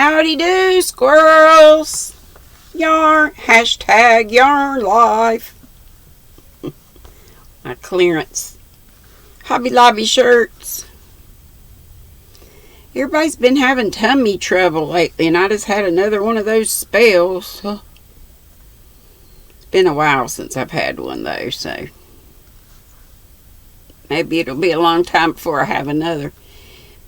Howdy do, squirrels. Yarn life. My clearance Hobby Lobby shirts. Everybody's been having tummy trouble lately, and I just had another one of those spells. It's been a while since I've had one though, so maybe it'll be a long time before I have another.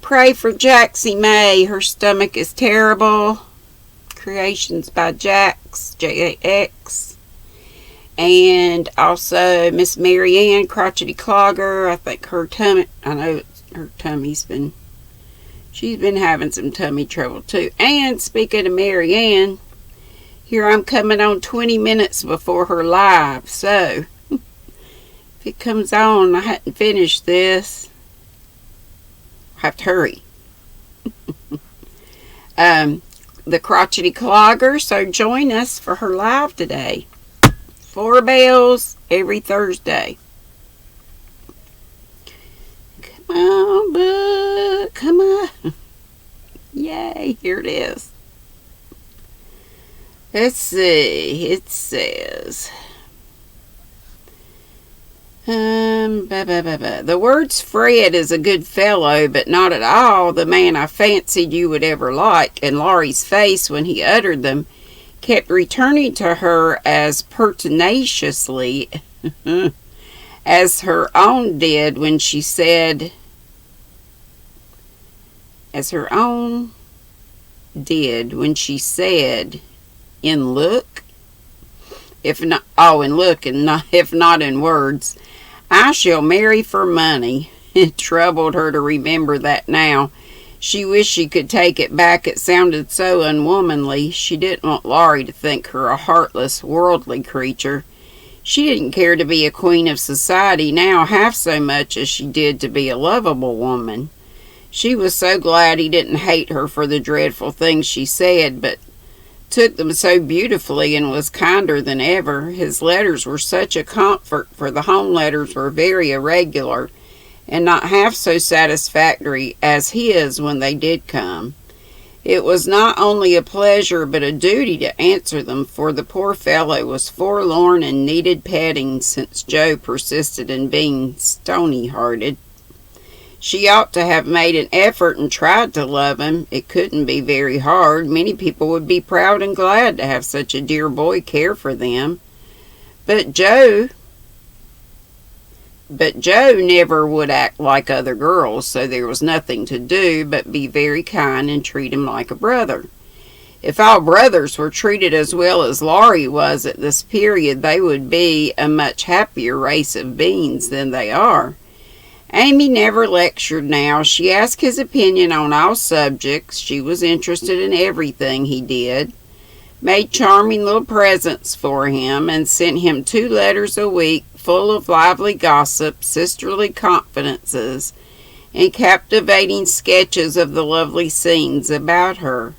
Pray for Jaxie May. Her stomach is terrible. Creations by Jax, Ch18. And also Miss Marianne, Crotchety Clogger. I think her tummy, I know her tummy's been, she's been having some tummy trouble too. And speaking of Marianne, here I'm coming on 20 minutes before her live. So, if it comes on, I hadn't finished this. Have to hurry. The Crotchety Clogger, so join us for her live today. 4 bells every Thursday. Come on, book. Come on. Yay, here it is. Let's see. It says... The words Fred is a good fellow, but not at all the man I fancied you would ever like, and Laurie's face when he uttered them kept returning to her as pertinaciously as her own did when she said, in look, if not, in look, and not, if not in words, I shall marry for money. It troubled her to remember that now. She wished she could take it back. It sounded so unwomanly. She didn't want Laurie to think her a heartless, worldly creature. She didn't care to be a queen of society now half so much as she did to be a lovable woman. She was so glad he didn't hate her for the dreadful things she said, but took them so beautifully and was kinder than ever. His letters were such a comfort, for the home letters were very irregular and not half so satisfactory as his when they did come. It was not only a pleasure but a duty to answer them, for the poor fellow was forlorn and needed petting since Joe persisted in being stony-hearted. She ought to have made an effort and tried to love him. It couldn't be very hard. Many people would be proud and glad to have such a dear boy care for them. But Joe never would act like other girls, so there was nothing to do but be very kind and treat him like a brother. If all brothers were treated as well as Laurie was at this period, they would be a much happier race of beings than they are. Amy never lectured now. She asked his opinion on all subjects. She was interested in everything he did, made charming little presents for him, and sent him 2 letters a week full of lively gossip, sisterly confidences, and captivating sketches of the lovely scenes about her.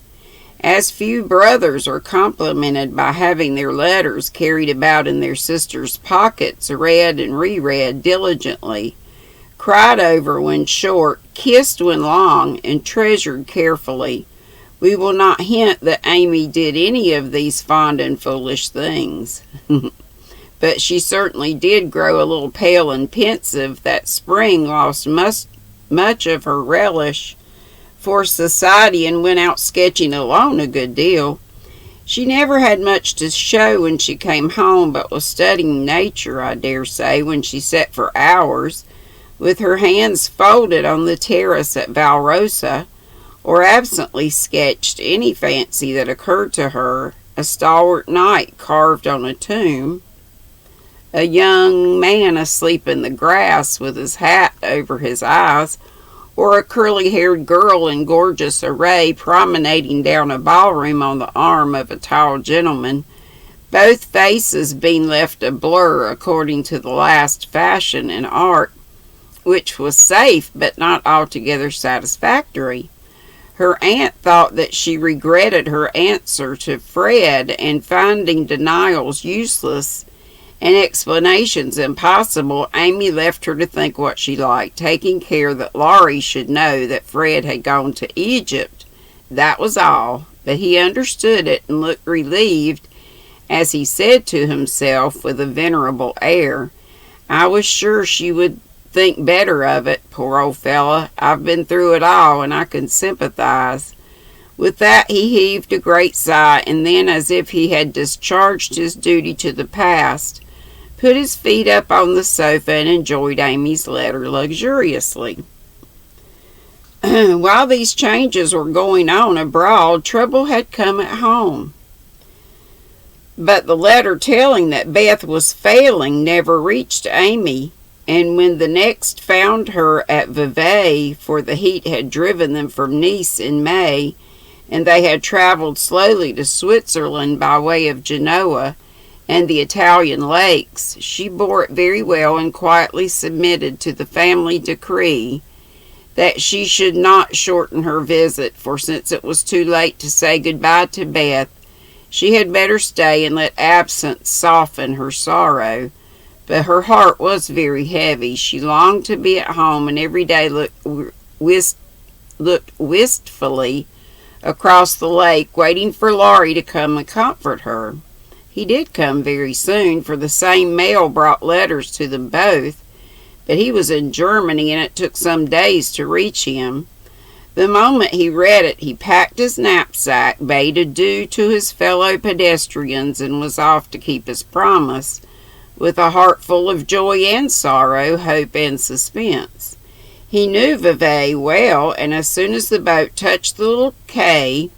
As few brothers are complimented by having their letters carried about in their sisters' pockets, read and reread diligently, cried over when short, kissed when long, and treasured carefully. We will not hint that Amy did any of these fond and foolish things. But she certainly did grow a little pale and pensive. That spring lost much of her relish for society and went out sketching alone a good deal. She never had much to show when she came home, but was studying nature, I dare say, when she sat for hours, with her hands folded on the terrace at Valrosa, or absently sketched any fancy that occurred to her, a stalwart knight carved on a tomb, a young man asleep in the grass with his hat over his eyes, or a curly-haired girl in gorgeous array promenading down a ballroom on the arm of a tall gentleman, both faces being left a blur according to the last fashion in art, which was safe but not altogether satisfactory. Her aunt thought that she regretted her answer to Fred, and finding denials useless and explanations impossible, Amy left her to think what she liked, taking care that Laurie should know that Fred had gone to Egypt that was all, but he understood it and looked relieved as he said to himself with a venerable air, "I was sure she would think better of it, poor old fella. I've been through it all, and I can sympathize." With that he heaved a great sigh, and then, as if he had discharged his duty to the past, put his feet up on the sofa and enjoyed Amy's letter luxuriously. While these changes were going on abroad, trouble had come at home. But the letter telling that Beth was failing never reached Amy, and when the next found her at Vevey, for the heat had driven them from Nice in May, and they had traveled slowly to Switzerland by way of Genoa and the Italian lakes, she bore it very well and quietly submitted to the family decree that she should not shorten her visit, for since it was too late to say goodbye to Beth, she had better stay and let absence soften her sorrow. But her heart was very heavy. She longed to be at home, and every day looked wistfully across the lake, waiting for Laurie to come and comfort her. He did come very soon, for the same mail brought letters to them both, but he was in Germany, and it took some days to reach him. The moment he read it, he packed his knapsack, bade adieu to his fellow pedestrians, and was off to keep his promise, with a heart full of joy and sorrow, hope and suspense. He knew Vevey well, and as soon as the boat touched the little quay,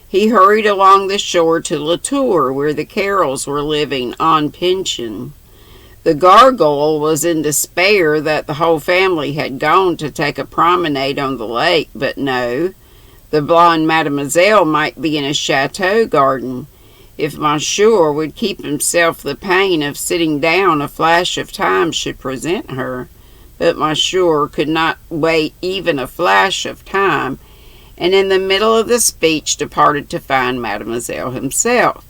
he hurried along the shore to Latour, where the Carrolls were living on pension. The gargoyle was in despair that the whole family had gone to take a promenade on the lake, but no, the blonde mademoiselle might be in a chateau garden. If Monsieur would keep himself the pain of sitting down, a flash of time should present her. But Monsieur could not wait even a flash of time, and in the middle of the speech departed to find Mademoiselle himself.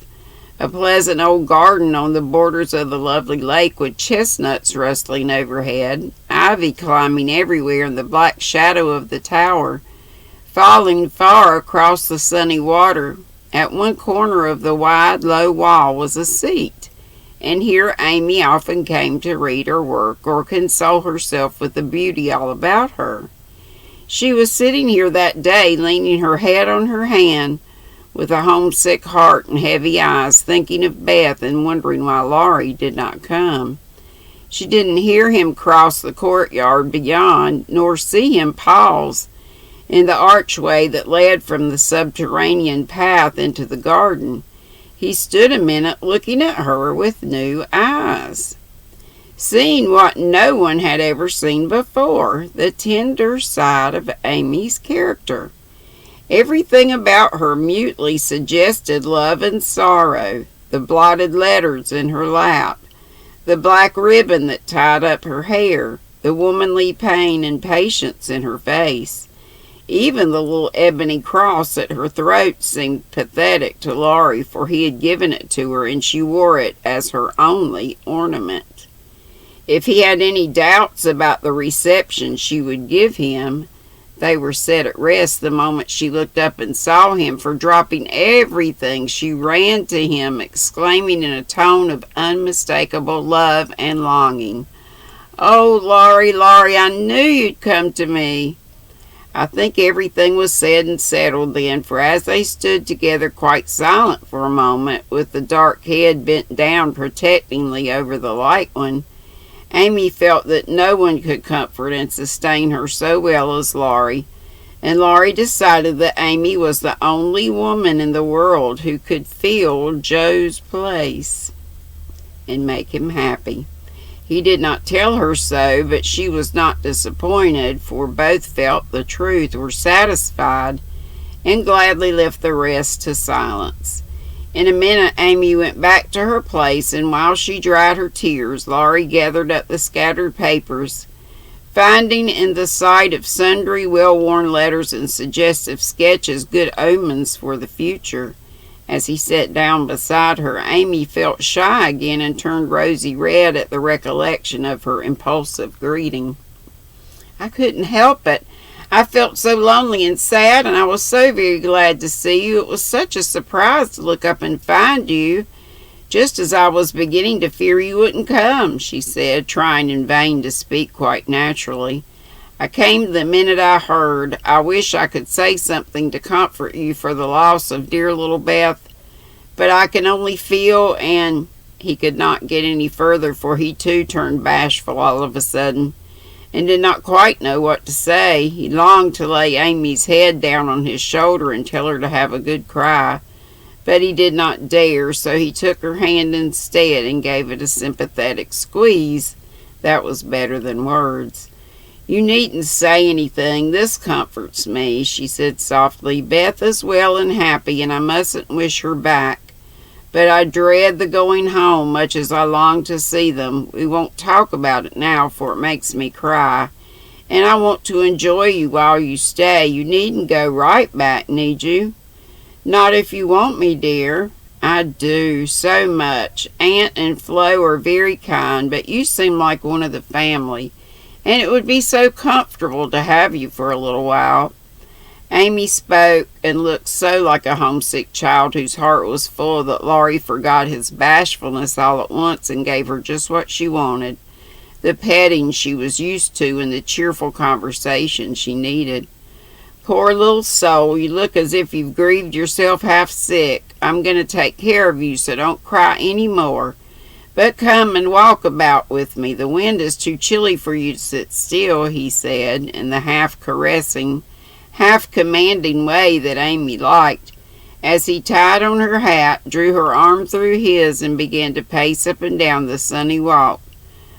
A pleasant old garden on the borders of the lovely lake, with chestnuts rustling overhead, ivy climbing everywhere, and the black shadow of the tower falling far across the sunny water. At one corner of the wide, low wall was a seat, and here Amy often came to read or work or console herself with the beauty all about her. She was sitting here that day, leaning her head on her hand, with a homesick heart and heavy eyes, thinking of Beth and wondering why Laurie did not come. She didn't hear him cross the courtyard beyond, nor see him pause in the archway that led from the subterranean path into the garden. He stood a minute looking at her with new eyes, seeing what no one had ever seen before, the tender side of Amy's character. Everything about her mutely suggested love and sorrow, the blotted letters in her lap, the black ribbon that tied up her hair, the womanly pain and patience in her face. Even the little ebony cross at her throat seemed pathetic to Laurie, for he had given it to her, and she wore it as her only ornament. If he had any doubts about the reception she would give him, they were set at rest the moment she looked up and saw him, for dropping everything, she ran to him, exclaiming in a tone of unmistakable love and longing, "Oh, Laurie, Laurie, I knew you'd come to me." I think everything was said and settled then, for as they stood together quite silent for a moment, with the dark head bent down protectingly over the light one, Amy felt that no one could comfort and sustain her so well as Laurie, and Laurie decided that Amy was the only woman in the world who could fill Joe's place and make him happy. He did not tell her so, but she was not disappointed, for both felt the truth, were satisfied, and gladly left the rest to silence. In a minute Amy went back to her place, and while she dried her tears, Laurie gathered up the scattered papers, finding in the sight of sundry well-worn letters and suggestive sketches good omens for the future. As he sat down beside her, Amy felt shy again and turned rosy red at the recollection of her impulsive greeting. "I couldn't help it. I felt so lonely and sad, and I was so very glad to see you. It was such a surprise to look up and find you, just as I was beginning to fear you wouldn't come," she said, trying in vain to speak quite naturally. "I came the minute I heard. I wish I could say something to comfort you for the loss of dear little Beth, but I can only feel," and he could not get any further, for he too turned bashful all of a sudden, and did not quite know what to say. He longed to lay Amy's head down on his shoulder and tell her to have a good cry, but he did not dare, so he took her hand instead and gave it a sympathetic squeeze. That was better than words. "You needn't say anything. This comforts me," she said softly. "Beth is well and happy, and I mustn't wish her back. But I dread the going home, much as I long to see them. We won't talk about it now, for it makes me cry. And I want to enjoy you while you stay. You needn't go right back, need you?" "Not if you want me, dear." "I do, so much. Aunt and Flo are very kind, but you seem like one of the family, and it would be so comfortable to have you for a little while." Amy spoke and looked so like a homesick child whose heart was full that Laurie forgot his bashfulness all at once and gave her just what she wanted, the petting she was used to and the cheerful conversation she needed. "Poor little soul, you look as if you've grieved yourself half sick. I'm going to take care of you, so don't cry any more. But come and walk about with me. The wind is too chilly for you to sit still," he said, in the half-caressing, half-commanding way that Amy liked, as he tied on her hat, drew her arm through his, and began to pace up and down the sunny walk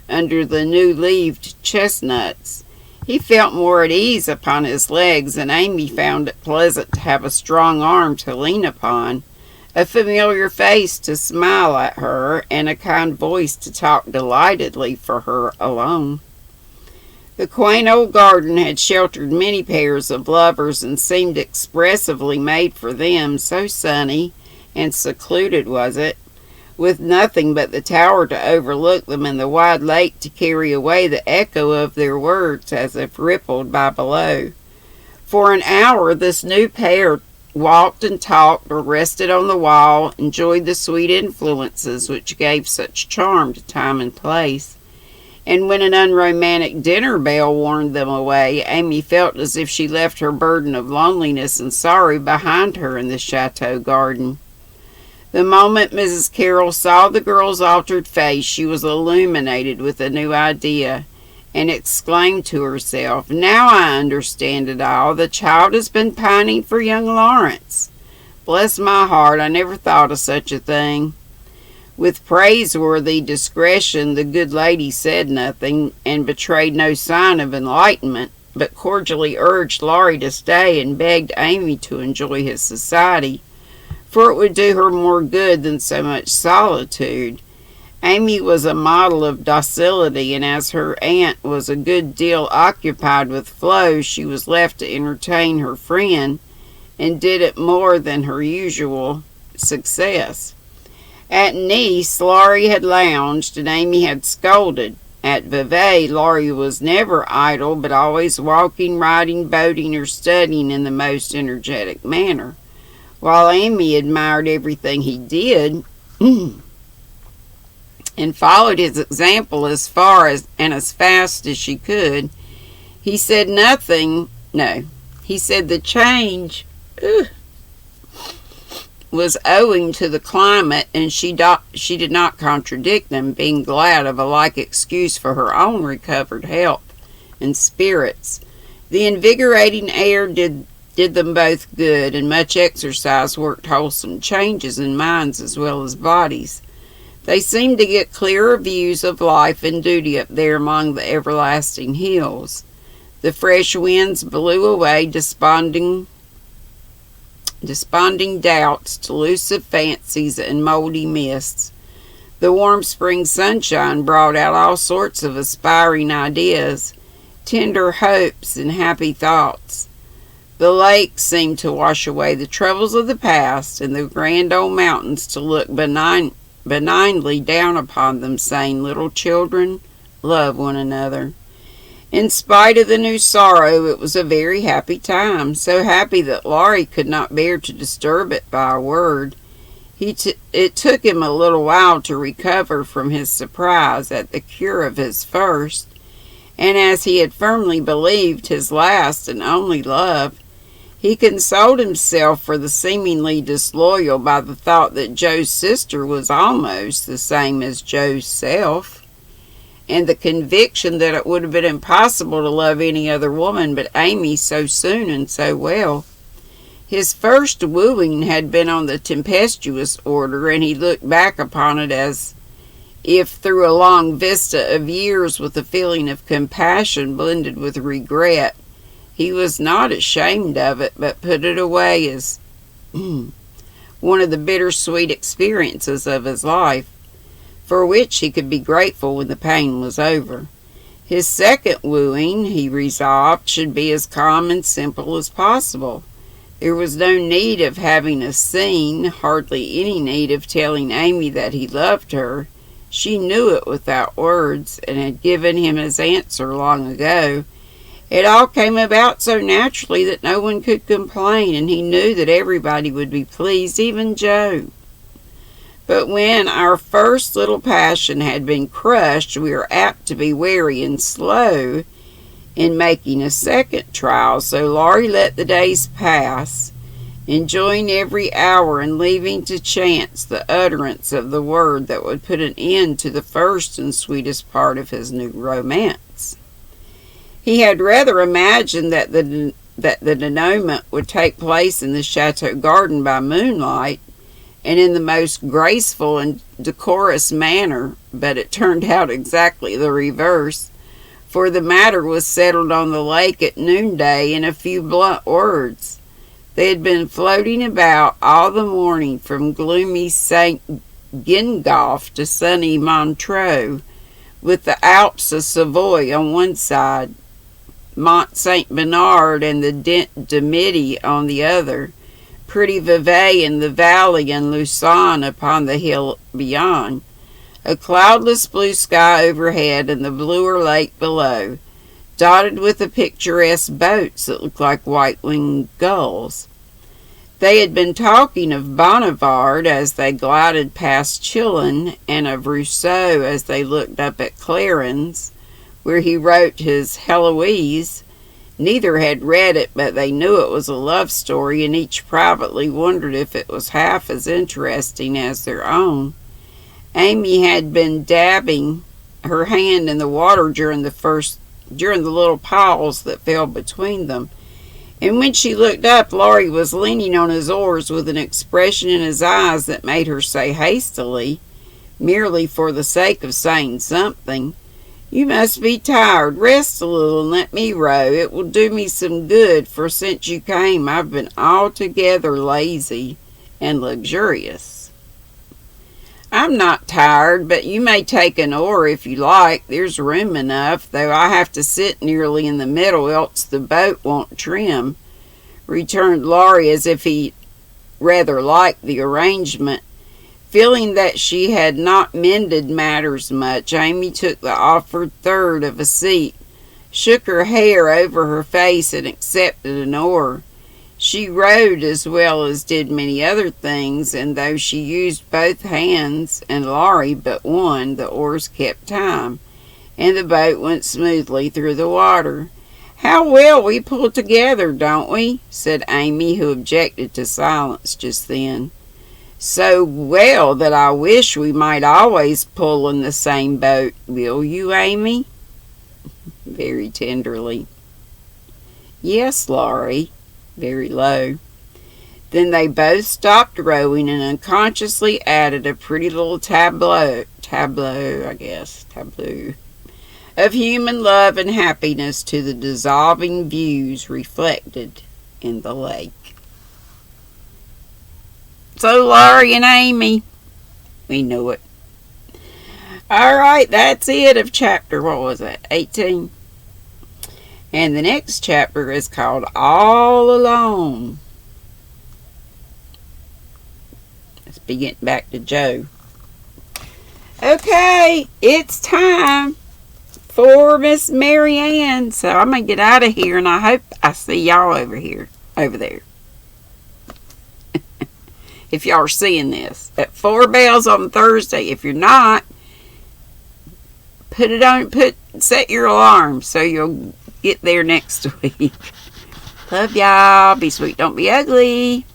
under the new-leaved chestnuts. He felt more at ease upon his legs, and Amy found it pleasant to have a strong arm to lean upon, a familiar face to smile at her, and a kind voice to talk delightedly for her alone. The quaint old garden had sheltered many pairs of lovers, and seemed expressively made for them, so sunny and secluded was it, with nothing but the tower to overlook them and the wide lake to carry away the echo of their words as if rippled by below. For an hour this new pair walked and talked, or rested on the wall, enjoyed the sweet influences which gave such charm to time and place. And when an unromantic dinner bell warned them away, Amy felt as if she left her burden of loneliness and sorrow behind her in the chateau garden. The moment Mrs. Carroll saw the girl's altered face, she was illuminated with a new idea, and exclaimed to herself, "Now I understand it all. The child has been pining for young Lawrence. Bless my heart, I never thought of such a thing." With praiseworthy discretion, the good lady said nothing, and betrayed no sign of enlightenment, but cordially urged Laurie to stay, and begged Amy to enjoy his society, for it would do her more good than so much solitude. Amy was a model of docility, and as her aunt was a good deal occupied with Flo, she was left to entertain her friend, and did it more than her usual success. At Nice, Laurie had lounged, and Amy had scolded. At Vevey, Laurie was never idle, but always walking, riding, boating, or studying in the most energetic manner, while Amy admired everything he did, and followed his example as far as and as fast as she could. He said nothing. No, he said the change was owing to the climate, and she did not contradict them, being glad of a like excuse for her own recovered health and spirits. The invigorating air did them both good, and much exercise worked wholesome changes in minds as well as bodies. They seemed to get clearer views of life and duty up there among the everlasting hills. The fresh winds blew away desponding doubts, delusive fancies, and moldy mists. The warm spring sunshine brought out all sorts of aspiring ideas, tender hopes, and happy thoughts. The lake seemed to wash away the troubles of the past, and the grand old mountains to look benignly down upon them, saying, "Little children, love one another." In spite of the new sorrow, it was a very happy time, so happy that Laurie could not bear to disturb it by a word. It took him a little while to recover from his surprise at the cure of his first, and as he had firmly believed, his last and only love. He consoled himself for the seemingly disloyal by the thought that Joe's sister was almost the same as Joe's self, and the conviction that it would have been impossible to love any other woman but Amy so soon and so well. His first wooing had been on the tempestuous order, and he looked back upon it as if through a long vista of years with a feeling of compassion blended with regret. He was not ashamed of it, but put it away as one of the bittersweet experiences of his life, for which he could be grateful when the pain was over. His second wooing, he resolved, should be as calm and simple as possible. There was no need of having a scene, hardly any need of telling Amy that he loved her. She knew it without words, and had given him his answer long ago. It all came about so naturally that no one could complain, and he knew that everybody would be pleased, even Joe. But when our first little passion had been crushed, we are apt to be wary and slow in making a second trial, so Laurie let the days pass, enjoying every hour and leaving to chance the utterance of the word that would put an end to the first and sweetest part of his new romance. He had rather imagined that the denouement would take place in the chateau garden by moonlight, and in the most graceful and decorous manner, but it turned out exactly the reverse, for the matter was settled on the lake at noonday in a few blunt words. They had been floating about all the morning from gloomy St. Gingolph to sunny Montreux, with the Alps of Savoy on one side, Mont St. Bernard and the Dent de Midi on the other, pretty Vevey in the valley, and Lausanne upon the hill beyond. A cloudless blue sky overhead, and the bluer lake below, dotted with the picturesque boats that looked like white-winged gulls. They had been talking of Bonnivard as they glided past Chillon, and of Rousseau as they looked up at Clarens, where he wrote his Heloise. Neither had read it, but they knew it was a love story, and each privately wondered if it was half as interesting as their own. Amy had been dabbing her hand in the water during the little piles that fell between them, and when she looked up, Laurie was leaning on his oars with an expression in his eyes that made her say hastily, merely for the sake of saying something, "You must be tired. Rest a little and let me row. It will do me some good, for since you came I've been altogether lazy and luxurious." "I'm not tired, but you may take an oar if you like. There's room enough, though I have to sit nearly in the middle, else the boat won't trim," returned Laurie, as if he rather liked the arrangement. Feeling that she had not mended matters much, Amy took the offered third of a seat, shook her hair over her face, and accepted an oar. She rowed as well as did many other things, and though she used both hands, and Laurie but one, the oars kept time, and the boat went smoothly through the water. "How well we pull together, don't we?" said Amy, who objected to silence just then. "So well that I wish we might always pull in the same boat. Will you, Amy?" Very tenderly. "Yes, Laurie," very low. Then they both stopped rowing and unconsciously added a pretty little tableau, of human love and happiness to the dissolving views reflected in the lake. So Laurie and Amy, we knew it. All right, that's it of chapter, 18? And the next chapter is called All Alone. Let's be getting back to Joe. Okay, it's time before Miss Mary Ann. So I'm going to get out of here, and I hope I see y'all over there. If y'all are seeing this at 4 bells on Thursday. If you're not, set your alarm so you'll get there next week. Love y'all. Be sweet, don't be ugly.